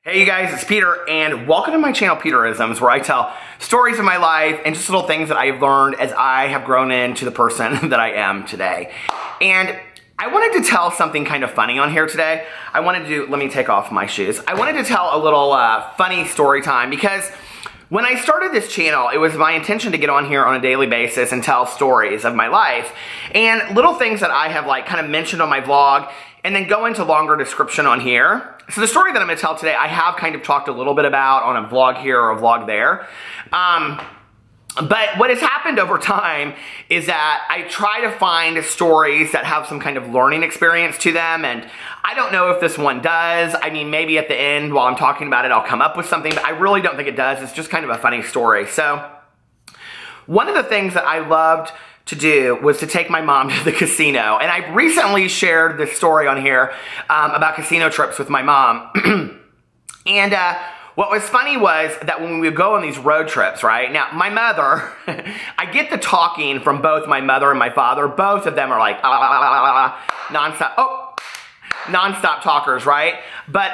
Hey you guys, it's Peter, and welcome to my channel, Peterisms, where I tell stories of my life and just little things that I've learned as I have grown into the person that I am today. And I wanted to tell something kind of funny on here today. Let me take off my shoes. I wanted to tell a little funny story time because when I started this channel, it was my intention to get on here on a daily basis and tell stories of my life and little things that I have kind of mentioned on my vlog and then go into longer description on here. So the story that I'm going to tell today, I have kind of talked a little bit about on a vlog here or a vlog there. But what has happened over time is that I try to find stories that have some kind of learning experience to them, and I don't know if this one does. I mean, maybe at the end while I'm talking about it, I'll come up with something, but I really don't think it does. It's just kind of a funny story. So one of the things that I loved to do was to take my mom to the casino. And I recently shared this story on here about casino trips with my mom. And what was funny was that when we would go on these road trips, right? Now, my mother, I get the talking from both my mother and my father. Both of them are like, nonstop talkers, right? But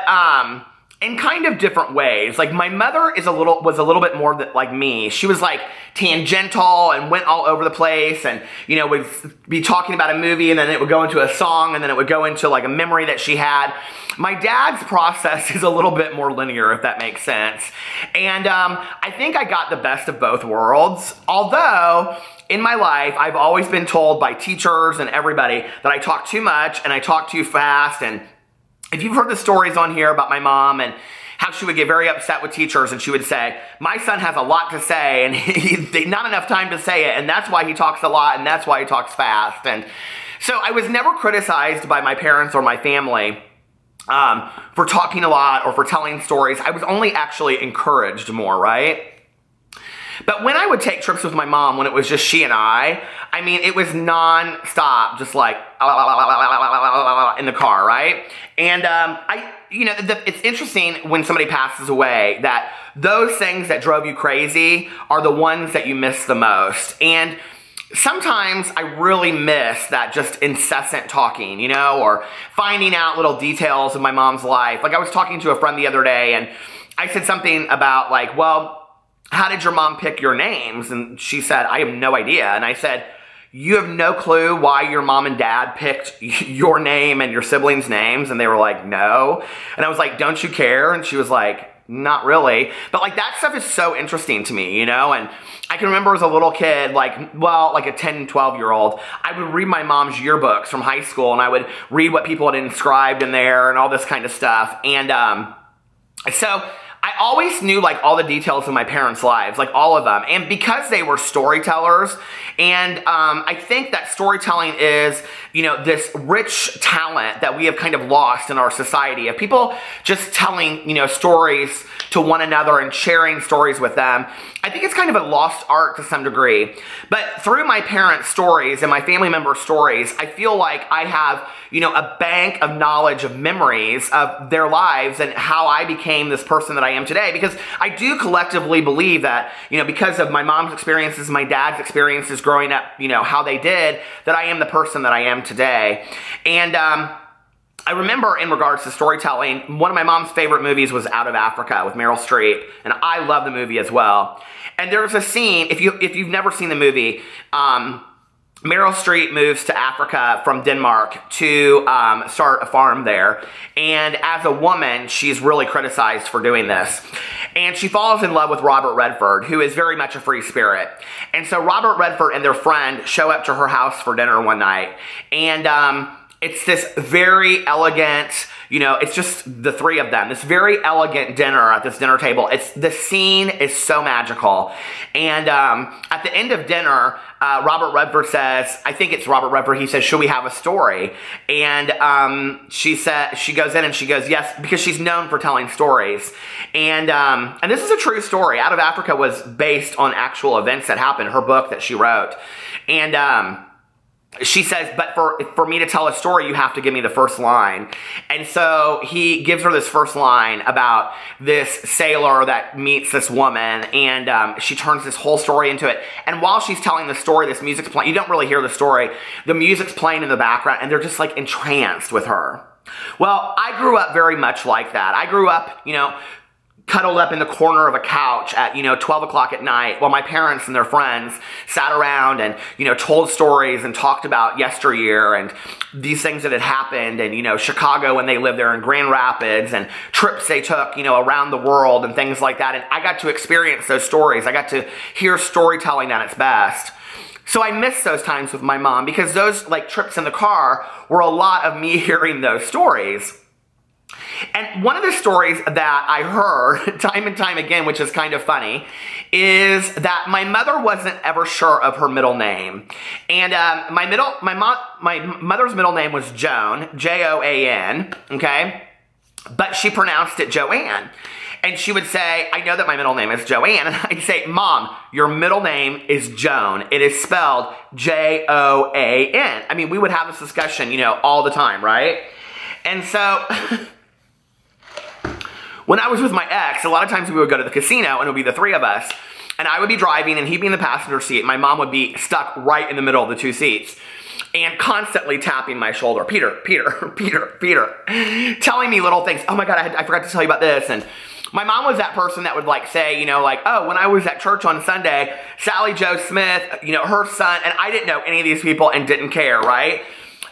in kind of different ways. Like my mother was a little bit more like me. She was like tangential and went all over the place, and would be talking about a movie and then it would go into a song and then it would go into like a memory that she had. My dad's process is a little bit more linear, if that makes sense. And I think I got the best of both worlds. Although in my life, I've always been told by teachers and everybody that I talk too much and I talk too fast. And if you've heard the stories on here about my mom and how she would get very upset with teachers and she would say, my son has a lot to say and he's not enough time to say it, and that's why he talks a lot and that's why he talks fast. And so I was never criticized by my parents or my family for talking a lot or for telling stories. I was only actually encouraged more, right? But when I would take trips with my mom, when it was just she and I mean, it was non-stop, just like in the car, right? And it's interesting when somebody passes away that those things that drove you crazy are the ones that you miss the most. And sometimes I really miss that just incessant talking, or finding out little details of my mom's life. Like I was talking to a friend the other day and I said something about like, well, how did your mom pick your names? And she said, I have no idea. And I said, you have no clue why your mom and dad picked your name and your siblings' names? And they were like, no. And I was like, don't you care? And she was like, not really. But like that stuff is so interesting to me, and I can remember as a little kid, like a 10, 12-year-old, I would read my mom's yearbooks from high school and I would read what people had inscribed in there and all this kind of stuff. And so I always knew like all the details of my parents' lives, like all of them. And because they were storytellers, and I think that storytelling is, this rich talent that we have kind of lost in our society of people just telling, stories to one another and sharing stories with them. I think it's kind of a lost art to some degree. But through my parents' stories and my family members' stories, I feel like I have, a bank of knowledge of memories of their lives and how I became this person that I am today. Because I do collectively believe that, because of my mom's experiences, my dad's experiences growing up, how they did, that I am the person that I am today. And I remember in regards to storytelling, one of my mom's favorite movies was Out of Africa with Meryl Streep, and I love the movie as well. And there's a scene, if you've never seen the movie, Meryl Streep moves to Africa from Denmark to start a farm there. And as a woman, she's really criticized for doing this. And she falls in love with Robert Redford, who is very much a free spirit. And so Robert Redford and their friend show up to her house for dinner one night. And it's this very elegant, it's just the three of them. This very elegant dinner at this dinner table. The scene is so magical. And at the end of dinner, Robert Redford says, I think it's Robert Redford, he says, should we have a story? And she goes in and she goes, yes, because she's known for telling stories. And this is a true story. Out of Africa was based on actual events that happened, her book that she wrote. And she says, but for me to tell a story, you have to give me the first line. And so he gives her this first line about this sailor that meets this woman, and she turns this whole story into it. And while she's telling the story, this music's playing. You don't really hear the story. The music's playing in the background, and they're just like entranced with her. Well, I grew up very much like that. I grew up, cuddled up in the corner of a couch at, 12 o'clock at night while my parents and their friends sat around and, told stories and talked about yesteryear and these things that had happened and, Chicago when they lived there and Grand Rapids and trips they took, around the world and things like that. And I got to experience those stories. I got to hear storytelling at its best. So I miss those times with my mom because those trips in the car were a lot of me hearing those stories. And one of the stories that I heard time and time again, which is kind of funny, is that my mother wasn't ever sure of her middle name. And my mother's middle name was Joan, J-O-A-N, okay? But she pronounced it Joanne. And she would say, I know that my middle name is Joanne. And I'd say, Mom, your middle name is Joan. It is spelled J-O-A-N. I mean, we would have this discussion, all the time, right? And so when I was with my ex, a lot of times we would go to the casino and it would be the three of us. And I would be driving and he'd be in the passenger seat. My mom would be stuck right in the middle of the two seats and constantly tapping my shoulder. Peter, telling me little things. Oh my God, I forgot to tell you about this. And my mom was that person that would say, oh, when I was at church on Sunday, Sally Joe Smith, her son, and I didn't know any of these people and didn't care, right?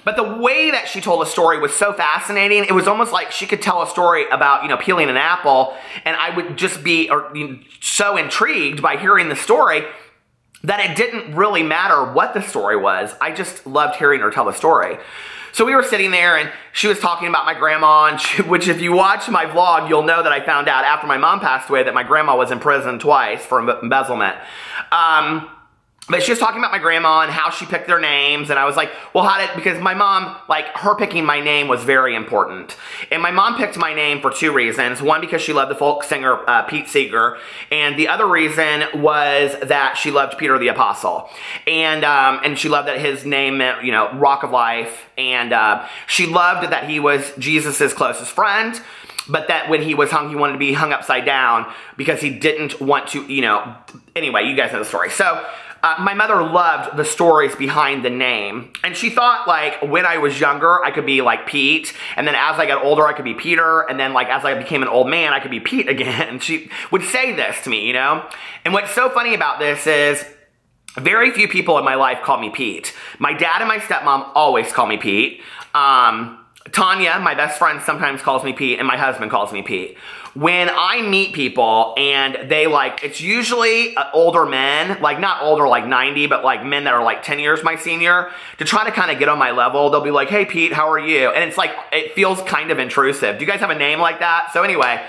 But the way that she told a story was so fascinating. It was almost like she could tell a story about, peeling an apple, and I would just be so intrigued by hearing the story that it didn't really matter what the story was. I just loved hearing her tell the story. So we were sitting there and she was talking about my grandma, and which if you watch my vlog, you'll know that I found out after my mom passed away that my grandma was in prison twice for embezzlement. But she was talking about my grandma and how she picked their names, and I was like, well, because my mom, her picking my name was very important. And my mom picked my name for two reasons. One, because she loved the folk singer Pete Seeger, and the other reason was that she loved Peter the Apostle. And she loved that his name meant, rock of life, and she loved that he was Jesus's closest friend, but that when he was hung, he wanted to be hung upside down because he didn't want to, anyway, you guys know the story. So my mother loved the stories behind the name, and she thought when I was younger I could be like Pete, and then as I got older I could be Peter, and then as I became an old man I could be Pete again. And she would say this to me, And what's so funny about this is very few people in my life call me Pete. My dad and my stepmom always call me Pete. Tanya, my best friend, sometimes calls me Pete, and my husband calls me Pete. When I meet people and they it's usually older men, not older 90, but men that are 10 years my senior, to try to kind of get on my level. They'll be like, hey Pete, how are you? And it's it feels kind of intrusive. Do you guys have a name like that? So anyway,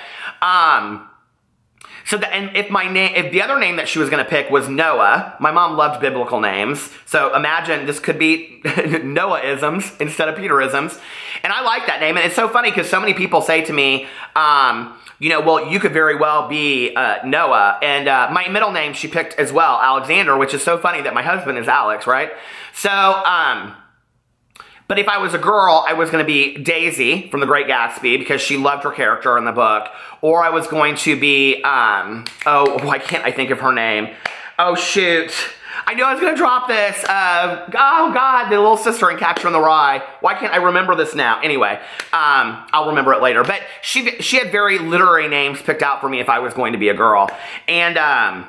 if the other name that she was going to pick was Noah, my mom loved biblical names. So imagine this could be Noahisms instead of Peterisms. And I like that name. And it's so funny because so many people say to me, well, you could very well be Noah. And my middle name she picked as well, Alexander, which is so funny that my husband is Alex, right? So, but if I was a girl, I was going to be Daisy from The Great Gatsby because she loved her character in the book. Or I was going to be, why can't I think of her name? Oh, shoot. I knew I was going to drop this. Oh, God, the little sister in Catcher in the Rye. Why can't I remember this now? Anyway, I'll remember it later. But she had very literary names picked out for me if I was going to be a girl. And,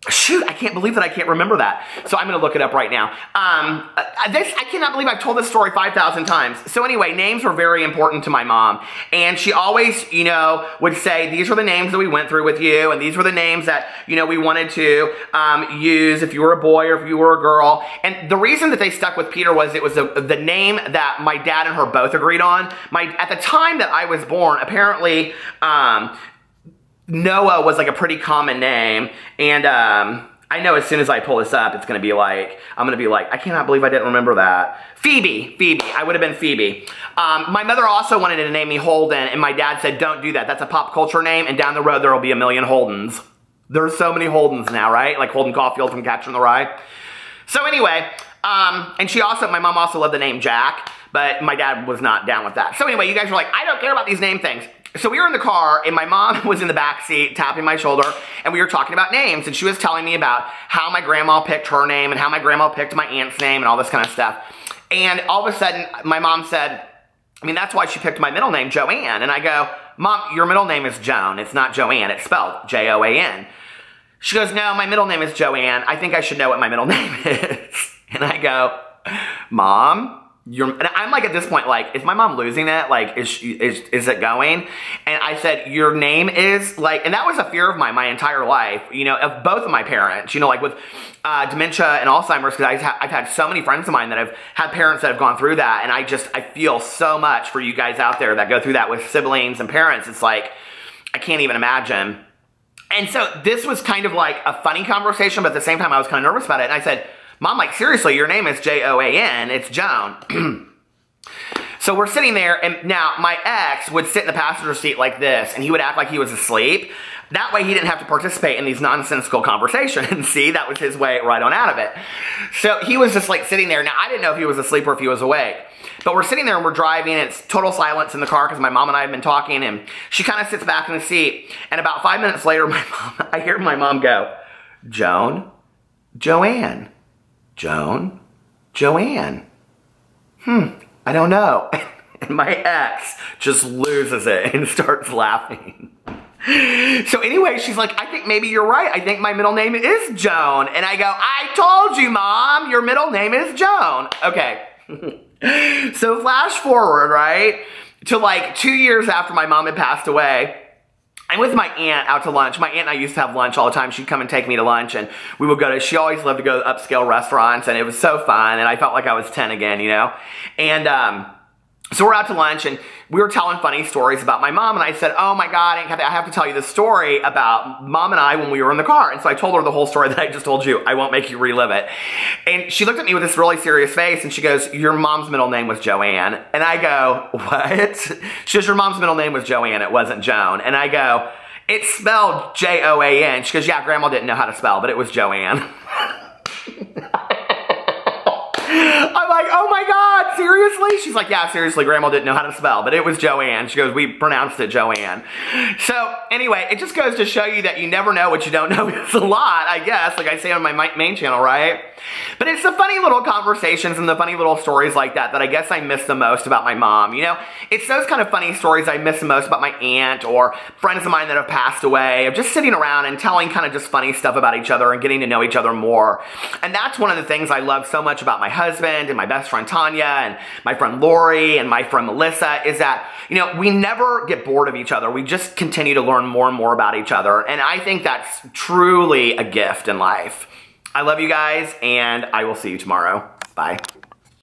shoot, I can't believe that I can't remember that. So I'm going to look it up right now. I cannot believe I've told this story 5,000 times. So anyway, names were very important to my mom. And she always, would say, these are the names that we went through with you. And these were the names that, we wanted to use if you were a boy or if you were a girl. And the reason that they stuck with Peter was it was the name that my dad and her both agreed on. At the time that I was born, apparently, Noah was a pretty common name, and I know as soon as I pull this up, it's going to be I'm going to be I cannot believe I didn't remember that. Phoebe, I would have been Phoebe. My mother also wanted to name me Holden, and my dad said, don't do that, that's a pop culture name, and down the road there will be a million Holdens. There's so many Holdens now, right? Like Holden Caulfield from Catcher in the Rye. So anyway, and my mom also loved the name Jack, but my dad was not down with that. So anyway, you guys were I don't care about these name things. So we were in the car, and my mom was in the back seat tapping my shoulder, and we were talking about names, and she was telling me about how my grandma picked her name and how my grandma picked my aunt's name and all this kind of stuff. And all of a sudden, my mom said, I mean, that's why she picked my middle name, Joanne. And I go, Mom, your middle name is Joan. It's not Joanne. It's spelled Joan. She goes, no, my middle name is Joanne. I think I should know what my middle name is. And I go, Mom, and I'm like at this point, like, is my mom losing it? Like, is it going? And I said, your name is like, and that was a fear of mine my entire life, you know, of both of my parents, you know, like with dementia and Alzheimer's, because I've had so many friends of mine that have had parents that have gone through that. And I feel so much for you guys out there that go through that with siblings and parents. It's like, I can't even imagine. And so this was kind of like a funny conversation, but at the same time, I was kind of nervous about it. And I said, Mom, like, seriously, your name is Joan. It's Joan. So we're sitting there, and now my ex would sit in the passenger seat like this, and he would act like he was asleep. That way he didn't have to participate in these nonsensical conversations. See, that was his way right on out of it. So he was just like sitting there. Now, I didn't know if he was asleep or if he was awake. But we're sitting there and we're driving, and it's total silence in the car because my mom and I have been talking, and she kind of sits back in the seat. And about 5 minutes later, I hear my mom go, Joan, Joanne. Joan, Joanne. I don't know. And my ex just loses it and starts laughing. So anyway, she's like, I think maybe you're right. I think my middle name is Joan. And I go, I told you, Mom, your middle name is Joan. Okay. So flash forward, right, to like 2 years after my mom had passed away. I'm with my aunt out to lunch. My aunt and I used to have lunch all the time. She'd come and take me to lunch, and we would go to, she always loved to go to upscale restaurants, and it was so fun, and I felt like I was 10 again, you know? And so we're out to lunch, and we were telling funny stories about my mom, and I said, oh my God, Aunt Kathy, I have to tell you this story about Mom and I when we were in the car. And so I told her the whole story that I just told you. I won't make you relive it. And she looked at me with this really serious face, and she goes, your mom's middle name was Joanne. And I go, what? She goes, your mom's middle name was Joanne. It wasn't Joan. And I go, it's spelled Joan. She goes, yeah, Grandma didn't know how to spell, but it was Joanne. I'm like, oh my God, seriously? She's like, yeah, seriously, Grandma didn't know how to spell, but it was Joanne. She goes, we pronounced it Joanne. So anyway, it just goes to show you that you never know what you don't know is a lot, I guess, like I say on my main channel, right? But it's the funny little conversations and the funny little stories like that that I guess I miss the most about my mom, you know? It's those kind of funny stories I miss the most about my aunt or friends of mine that have passed away, of just sitting around and telling kind of just funny stuff about each other and getting to know each other more. And that's one of the things I love so much about my husband and my best friend Tanya and my friend Lori and my friend Melissa is that, you know, we never get bored of each other. We just continue to learn more and more about each other. And I think that's truly a gift in life. I love you guys, and I will see you tomorrow. Bye.